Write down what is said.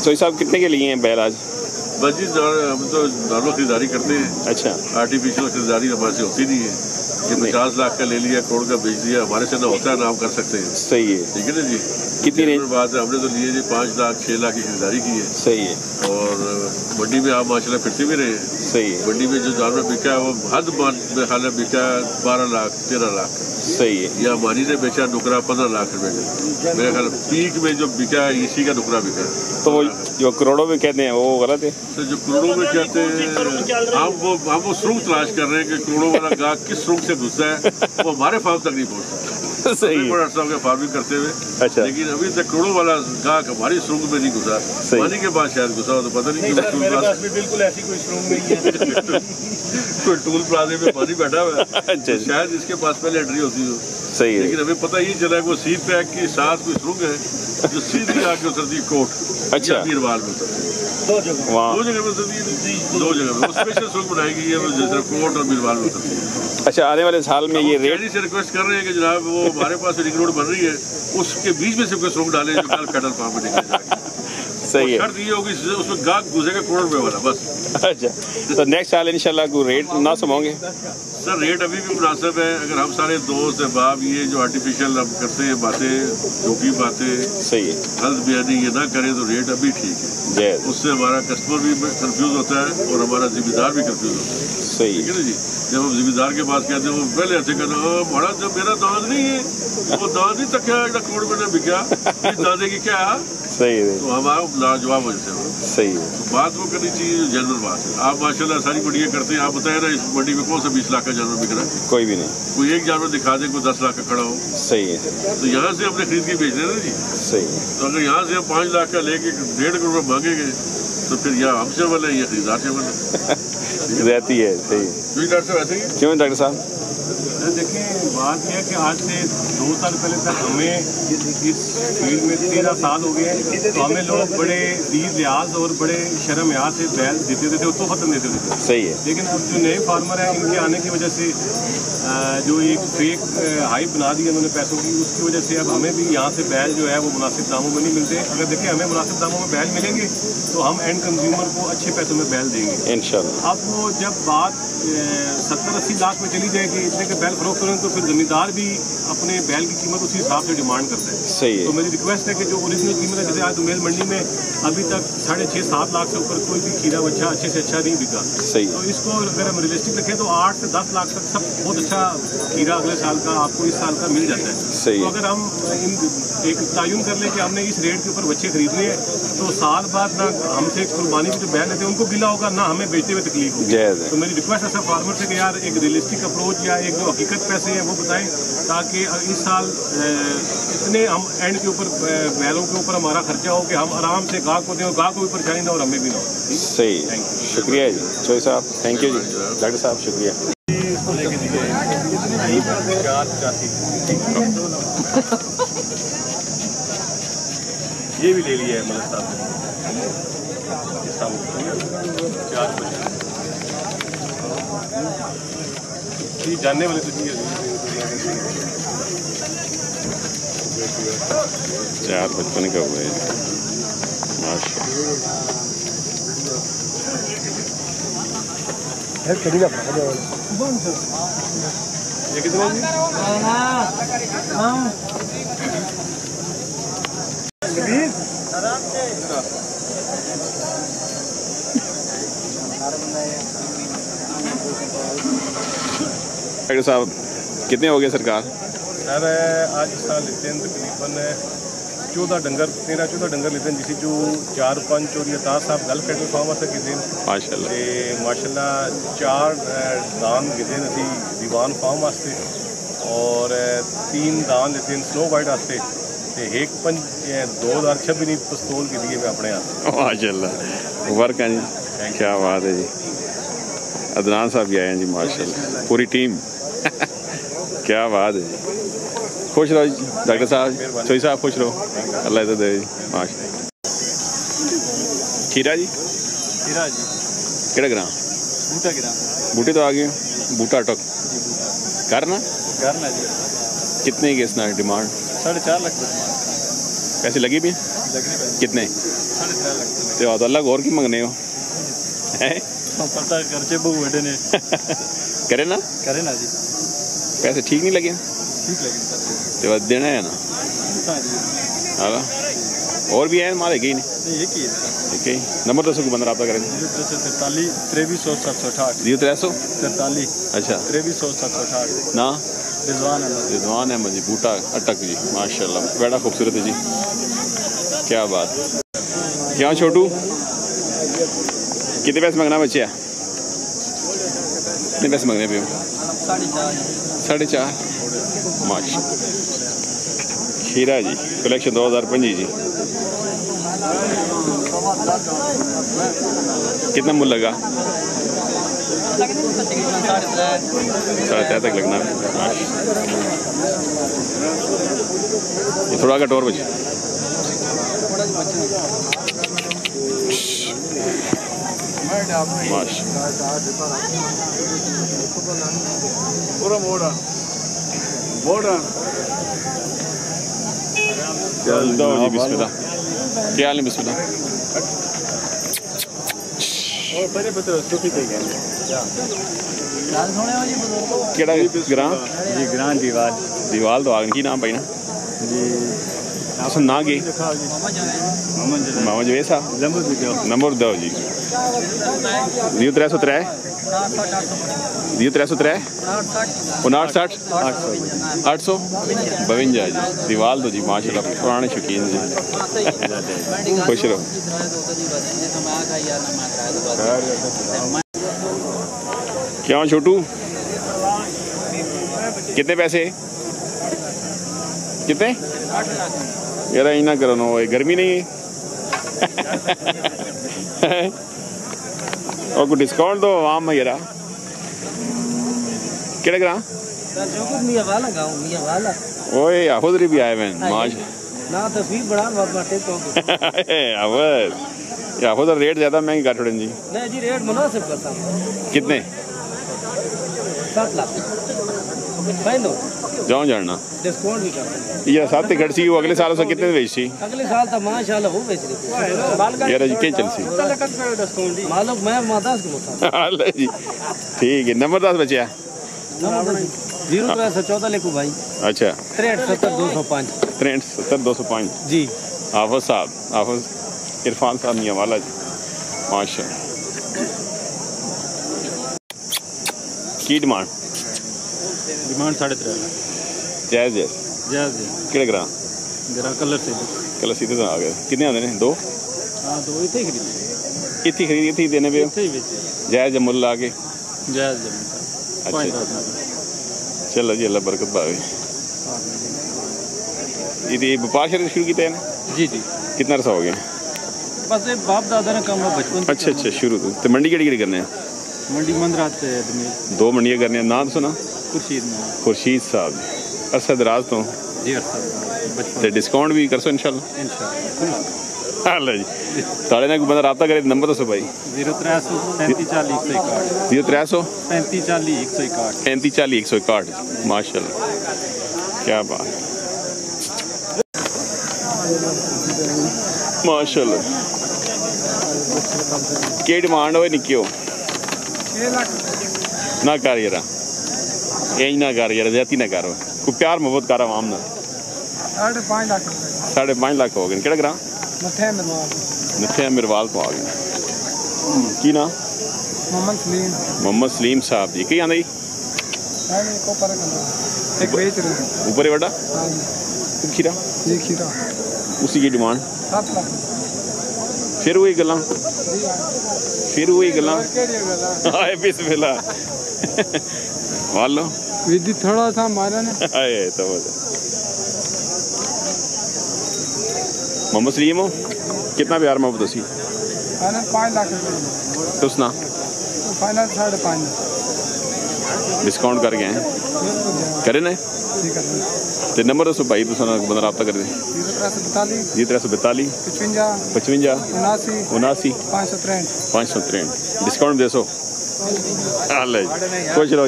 सोई साहब कितने के लिए हैं बैल आज? बस जी हम तो नॉर्मल खरीदारी करते हैं। अच्छा, आर्टिफिशियल खरीदारी हमारे से होती नहीं है कि 50 लाख का ले लिया, करोड़ का बेच दिया, हमारे से ना होता है ना हम कर सकते हैं। सही है। ठीक है ना जी। कितनी रेंज? बात है, हमने तो लिए जी 5 लाख 6 लाख की खरीदारी की है। सही है। और मंडी में आप माशाल्लाह फिरते भी रहे हैं। सही है। मंडी में जो जानवर बिका है वो हद में हाल बिका 12 लाख 13 लाख। सही है। या मानी ने बेचा नुकरा 15 लाख रुपए का। मेरे ख्याल पीक में जो बिका है इसी का नुकरा बिका है। तो वो जो करोड़ों में कहते हैं वो गलत है। तो जो करोड़ों में कहते हैं हम वो सुरंग तलाश कर रहे हैं कि करोड़ों वाला गाहक किस सुरंग से घुसता है, वो हमारे फार्म तक नहीं पहुंचता। सही है। डॉक्टर साहब के फार्मिंग करते हुए। अच्छा। लेकिन अभी तक करोड़ों वाला गाहक हमारी सुरंग में नहीं घुसा। पानी के बाद शायद घुसा हो तो पता नहीं। मेरे पास भी बिल्कुल ऐसी कोई सुरंग नहीं है। कोई टूल प्लाजे में पानी बैठा हुआ है। अच्छा। शायद इसके पास पहले एंट्री होती हो। सही है। लेकिन हमें पता ही चला कि वो सी पैक के साथ कोई सुरंग है जो सीधी आके उतरती है कोट। अच्छा। मीरवाल में उतरती है। दो जगह में उतरती है। 2 जगह में स्पेशल सुरंग बनाई गई है जिस तरह कोट और मीरवाल में उतरती है। अच्छा, आने वाले साल में ये रेट से रिक्वेस्ट कर रहे हैं कि जनाब वो हमारे पास रिंग रोड बन रही है उसके बीच में से कोई सुरंग डालें जो कल कैटल फार्म में निकल जाएगी। सही है। शर्त ये होगी उसमें गाहक घुसेगा करोड़ रुपए वाला बस। अच्छा, तो नेक्स्ट साल इंशाल्लाह को रेट मुनासिब होंगे? सर रेट अभी भी मुनासिब है। अगर हम सारे दोस्त अहबाब ये जो आर्टिफिशियल अब करते हैं बातें, झूठी बातें, सही है, गलत बयानी ये ना करें तो रेट अभी ठीक है। उससे हमारा कस्टमर भी कंफ्यूज होता है और हमारा जिम्मेदार भी कंफ्यूज होता है। सही ठीक है ना जी। जब हम जिम्मेदार के पास कहते हैं वो पहले ऐसे कहते बड़ा जब मेरा दांत नहीं है वो दांत नहीं तक करोड़ में बिका दादे की क्या। सही है। तो हमारा लाजवाब वजह से सही है। तो बात वो करनी चाहिए जो जनरल बात है। आप माशाल्लाह सारी मंडियाँ करते हैं, आप बताए ना इस मंडी में कौन सा 20 लाख का जानवर बिक रहा है? कोई भी नहीं। कोई एक जानवर दिखा दे कोई 10 लाख का खड़ा हो। सही है। तो यहाँ से हमने खरीद के बेच देना जी। सही है। तो अगर यहाँ से हम 5 लाख का लेके 1.5 करोड़ रुपये मांगेंगे तो फिर या हमसे वाले या खरीदार से वाले रहती है। सही है। डॉक्टर साहब ऐसे ही क्यों डॉक्टर साहब? देखिए बात यह है कि आज से 2 साल पहले तक हमें इस फील्ड में 13 साल हो गए हैं। तो हमें लोग बड़े दीर लिहाज और बड़े शर्म याद से बैल देते थे तो ख़त्म देते थे। सही है। लेकिन अब जो नए फार्मर हैं इनके आने की वजह से जो एक फेक हाइप बना दी है उन्होंने पैसों की, उसकी वजह से अब हमें भी यहाँ से बैल जो है वो मुनासिब दामों में नहीं मिलते। अगर देखिए हमें मुनासिब दामों में बैल मिलेंगे तो हम एंड कंज्यूमर को अच्छे पैसों में बैल देंगे इंशाल्लाह। अब वो जब बात 70-80 लाख में चली जाएगी इतने के बैल फरोख्त करें तो फिर जमींदार भी अपने बैल की कीमत उसी हिसाब से डिमांड करता है। सही है। तो मेरी रिक्वेस्ट है कि जो ओरिजिनल कीमत है, जैसे आज मेल मंडी में अभी तक 6.5-7 लाख से ऊपर कोई भी खीरा बच्चा अच्छे से अच्छा नहीं बिका। सही। तो इसको अगर हम रियलिस्टिक रखें तो 8 से 10 लाख तक सब बहुत अच्छा खीरा अगले साल का आपको इस साल का मिल जाता है। सही। तो अगर हम एक तयन कर लें कि हमने इस रेट के ऊपर बच्चे खरीदने हैं तो साल बाद ना हमसे कुर्बानी की जो बैल लेते हैं उनको गिला होगा ना हमें बेचते हुए तकलीफ होगी। तो मेरी रिक्वेस्ट है सब फार्मर से कि यार एक रियलिस्टिक अप्रोच या एक जो हकीकत पैसे हैं वो बताएं ताकि इस साल इतने हम एंड के ऊपर बैलों के ऊपर हमारा खर्चा हो कि हम आराम से गाहक को दें और गाहक को भी परेशानी ना और हमें भी ना हो। सही। शुक्रिया जी चोई साहब, थैंक यू जी। डॉक्टर साहब शुक्रिया। ये भी ले लिया है मलक साहब ने जानने वाले तो 455 का हुआ है माशाल्लाह। ये कितना जी? डॉक्टर साहब कितने हो गए सरकार? सर आज इस साल लेते हैं तकरीबन 14 डंगर 13-14 डंगर लेते हैं जिसी जो 4-5 और 10 साहब गल कैटल फार्म से गिदे माशाल्लाह। ते माशाल्लाह 4 दान गिदे असी दीवान फार्म वास्ते और 3 दान लेते हैं स्नो वाइट वास्ते ते 2026 पिस्तौल की दिए मैं अपने हाथ माशाल्लाह। वर्क है जी, क्या बात है जी। अदनान साहब भी आए हैं जी माशाल्लाह, पूरी टीम क्या बात है जी। खुश रहो जी डॉक्टर साहब, चोई साहब खुश रहो, अल्लाह इज़्ज़त दे जी माशाल्लाह। खीरा जी? खीरा जी केड़ा ग्राम? बूटा गिरा बूटे तो आ गए, बूटा टक करना जी। कितने की इसना डिमांड? 4.5 लाख पैसे लगी भी हैं? लगने कितने? ਤੇ ਆ ਤਾਂ ਅੱਲਾ ਹੋਰ ਕੀ ਮੰਗਨੇ ਹੋ ਹੈ पता खर्चे बहुत बड़े ने करे ना जी पैसे ठीक नहीं लगे ठीक लगे तो बस देना है ना हाँ और भी है हमारे ही नहीं ये की है ठीक है नंबर दसो को बंदा रब्ता करेंगे 43 768 0343 अच्छा 768 ना रिजवान अहमद जी बूटा अटक जी माशाल्लाह बड़ा खूबसूरत है जी क्या बात क्या छोटू कितने पैसे मंगना बच्चे कितने पैसे मंगने पे 4.5 माशा खीरा जी कलेक्शन 2025 जी कितना मूल लगा 3.5 तक लगना ये थोड़ा घट और बचे पूरा मोड़ा दो जी बिस्मिल्लाह क्या हाल है बिस्मिल्लाह केड़ा ग्रां जी ग्रां दीवाल तो आगन की नाम भाई ना जी अस ना गए मामा जवेद साहब नंबर दो जी 0303 0303 59 800 52 जी दीवाल दो जी माशाल्लाह पुराने शौकीन जी खुश रहो क्या छोटू कितने पैसे कितने यार इना करो ना गर्मी नहीं है और कोई डिस्काउंट दो आम है यार केड़े ग्रां ओए आहुदरी भी आए मैन माश ना तस्वीर बड़ा बाटे तो आवाज आहुदर रेट ज्यादा महंगी काट जी नहीं जी रेट मुनासिब करता कितने 7 लाख फाइनल जाओ जानना डिस्काउंट भी करते ये साथ घट सी वो अगले साल से कितने बेची अगले साल तो माशाल्लाह वो बेच रही यार जी क्या चल सी मालूम मैं मादास को बता हां जी ठीक है नंबर 10 बचे 0314 लिखो भाई अच्छा 6370205 6370205 जी हाफिज साहब हाफिज इरफान साहब मियां वाला जी माशा की डिमांड 3.5 जायज जायज केड़े ग्रां कलर सीधे तो आ गए कितने आते हैं 2 हां तो इथे खरीदी इतनी देने पे जायज मुल आके जायज अच्छा चलो जी अल्लाह बरकत पावे ये व्यापार शुरू किया है ना जी कितना अरसा हो गया बस ये बाप दादा ने काम बचपन अच्छा शुरू तो मंडी केड़ी करने हैं मंडी मंदरात आदमी 2 मंडियां करने हैं नाम सुना खुर्शीद साहब अरसा दराज तो जी अरसा ते डिस्काउंट भी कर सो इंशाल्लाह हां जी ताले ने कोई बंदा राब्ता करे नंबर दसो भाई 0300 3540 161 3540 माशाल्लाह क्या बात माशाल्लाह क्या डिमांड हो निक्कियो 6 लाख ना कर यार यही ना कर यार ज्यादा ना करो कोई प्यार मोहब्बत कर आवाम ना 5.5 लाख 5.5 लाख हो गए केड़ा ग्रां नथे मिरवाल तो आ गए की ना मोहम्मद सलीम साहब जी कहीं आंदा जी ऊपर ही बड़ा खीरा उसी की डिमांड 7 लाख फिर वही गल्लां आए बिस्मिल्लाह वालो विधि थोड़ा सा मारा ना आए तो मोहम्मद सलीम हो कितना प्यार मोहब्बत उसी 5 लाख तो सुना फाइनल 5.5 डिस्काउंट कर गए हैं करे ना ते नंबर दसो भाई तुसा बंदा राब्ता कर दे 0342 55 79 563 डिस्काउंट दे सो खुश रहो।